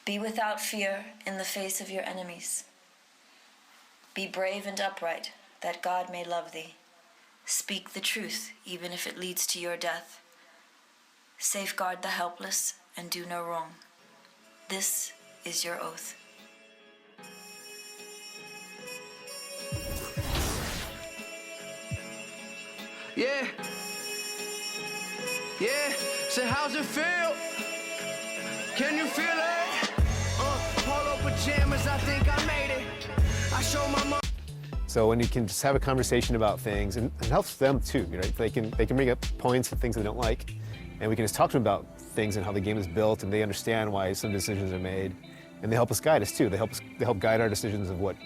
Be without fear in the face of your enemies. Be brave and upright, that God may love thee. Speak the truth, even if it leads to your death. Safeguard the helpless and do no wrong. This is your oath. Yeah. Yeah. So how's it feel? Can you feel it? Polo pajamas, I think I made it. I show my mom. So when you can just have a conversation about things, and it helps them too, right? They can bring up points and things they don't like, and we can just talk to them about things and how the game is built, and they understand why some decisions are made, and they help us guide us too. They help guide our decisions of what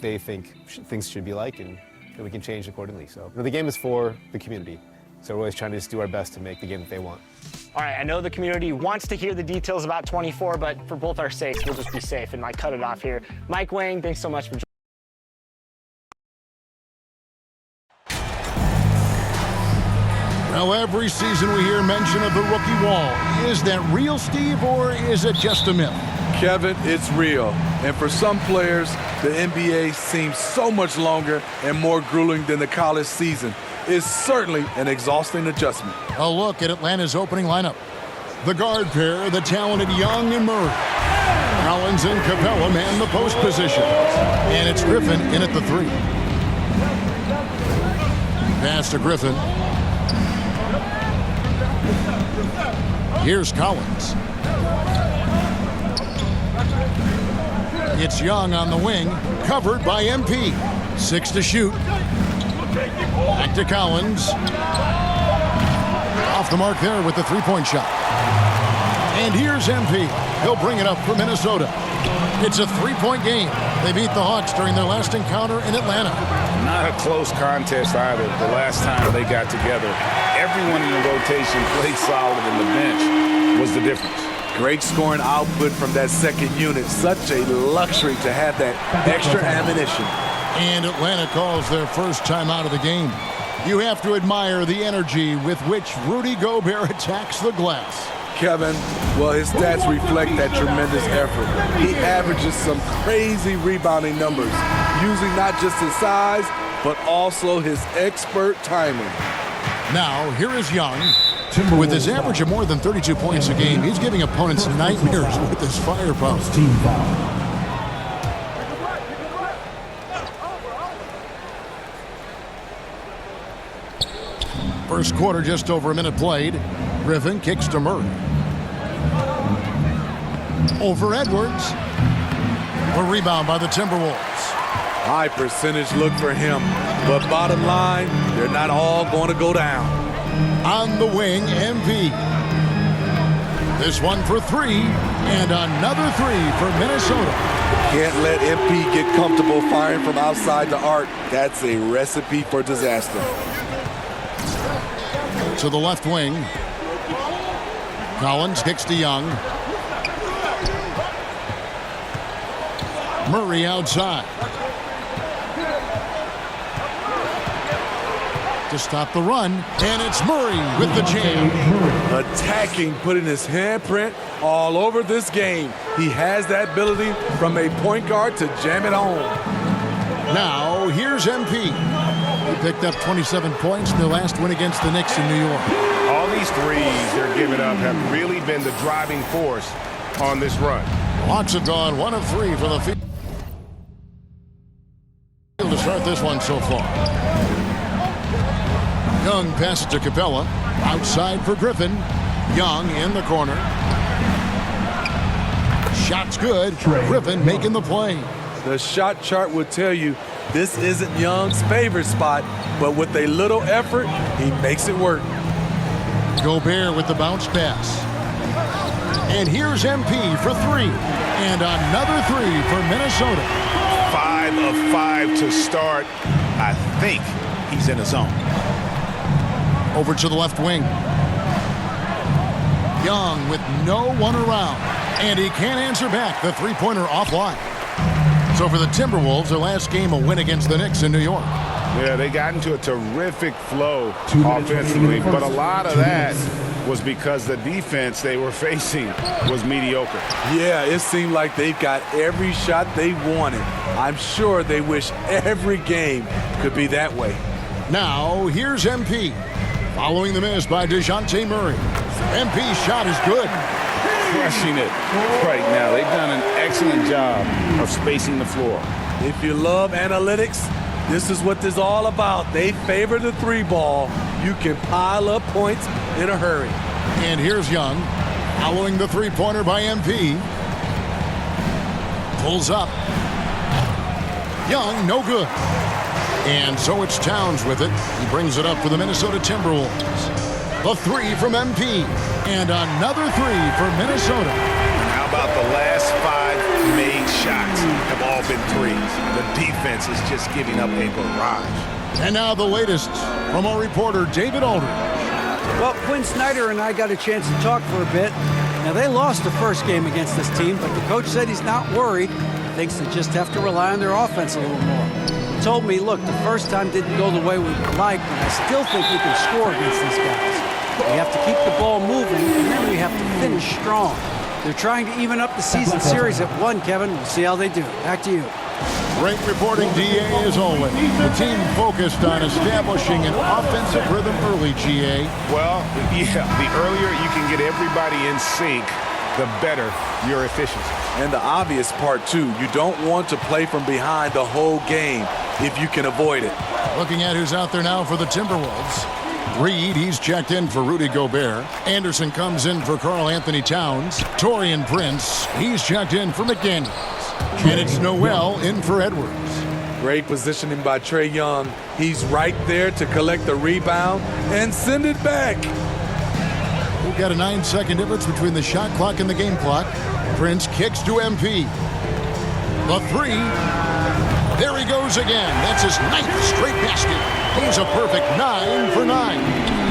they think things should be like, and we can change accordingly. So the game is for the community, so we're always trying to just do our best to make the game that they want. All right, I know the community wants to hear the details about 24, but for both our sakes, we'll just be safe and cut it off here. Mike Wang, thanks so much for joining. Well, every season we hear mention of the rookie wall. Is that real, Steve, or is it just a myth? Kevin, it's real. And for some players, the NBA seems so much longer and more grueling than the college season. It's certainly an exhausting adjustment. A look at Atlanta's opening lineup. The guard pair, the talented Young and Murray. Collins and Capella man the post position. And it's Griffin in at the 3. Pass to Griffin. Here's Collins. It's Young on the wing, covered by MP. 6 to shoot. Back to Collins. Off the mark there with the three-point shot. And here's MP. He'll bring it up for Minnesota. It's a three-point game. They beat the Hawks during their last encounter in Atlanta. Not a close contest either the last time they got together. Everyone in the rotation played solid, and the bench was the difference. Great scoring output from that second unit. Such a luxury to have that extra ammunition. And Atlanta calls their first time out of the game. You have to admire the energy with which Rudy Gobert attacks the glass. Kevin, well, his stats reflect that tremendous effort. He averages some crazy rebounding numbers, using not just his size, but also his expert timing. Now, here is Young. With his average of more than 32 points a game, he's giving opponents nightmares with his firepower. First quarter, just over a minute played. Griffin kicks to Murray. Over Edwards. A rebound by the Timberwolves. High percentage look for him, but bottom line, they're not all going to go down. On the wing, MP. This one for 3, and another 3 for Minnesota. Can't let MP get comfortable firing from outside the arc. That's a recipe for disaster. To the left wing. Collins kicks to Young. Murray outside. To stop the run, and it's Murray with the jam. Attacking, putting his handprint all over this game. He has that ability from a point guard to jam it home. Now, here's MP. He picked up 27 points in their last win against the Knicks in New York. All these threes they're giving up have really been the driving force on this run. Hawks have gone 1 of 3 for the field to start this one so far. Young passes to Capella. Outside for Griffin. Young in the corner. Shot's good. Griffin making the play. The shot chart would tell you this isn't Young's favorite spot, but with a little effort, he makes it work. Gobert with the bounce pass. And here's MP for 3. And another 3 for Minnesota. 5 of 5 to start. I think he's in the zone. Over to the left wing. Young with no one around. And he can't answer back. The three-pointer offline. So for the Timberwolves, their last game, a win against the Knicks in New York. Yeah, they got into a terrific flow offensively, but a lot of that was because the defense they were facing was mediocre. Yeah, it seemed like they got every shot they wanted. I'm sure they wish every game could be that way. Now, here's MP. Following the miss by DeJounte Murray. MP's shot is good. Crushing it right now. They've done an excellent job of spacing the floor. If you love analytics, this is what this is all about. They favor the three ball. You can pile up points in a hurry. And here's Young. Following the three-pointer by MP. Pulls up. Young, no good. And so it's Towns with it. He brings it up for the Minnesota Timberwolves. The three from MP. And another three for Minnesota. How about the last 5 made shots have all been threes? The defense is just giving up a barrage. And now the latest from our reporter, David Aldridge. Well, Quinn Snyder and I got a chance to talk for a bit. Now, they lost the first game against this team, but the coach said he's not worried. Thinks they just have to rely on their offense a little more. He told me, look, the first time didn't go the way we liked, but I still think we can score against these guys. We have to keep the ball moving, and then we have to finish strong. They're trying to even up the season series at 1, Kevin. We'll see how they do. Back to you. Great reporting, DA, as always. The team focused on establishing an offensive rhythm early, GA. Well, yeah, the earlier you can get everybody in sync, the better your efficiency. And the obvious part, too, you don't want to play from behind the whole game if you can avoid it. Looking at who's out there now for the Timberwolves. Reed, he's checked in for Rudy Gobert. Anderson comes in for Karl Anthony Towns. Taurean Prince, he's checked in for McDaniels. And it's Noel in for Edwards. Great positioning by Trae Young. He's right there to collect the rebound and send it back. We've got a 9-second difference between the shot clock and the game clock. Prince kicks to MP. The three. There he goes again. That's his 9th straight basket. He's a perfect 9 for 9.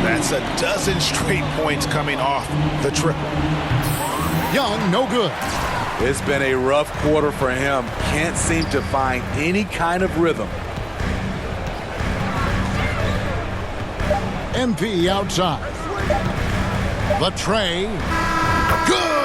That's a dozen straight points coming off the triple. Young, no good. It's been a rough quarter for him. Can't seem to find any kind of rhythm. MP outside. The tray. Good!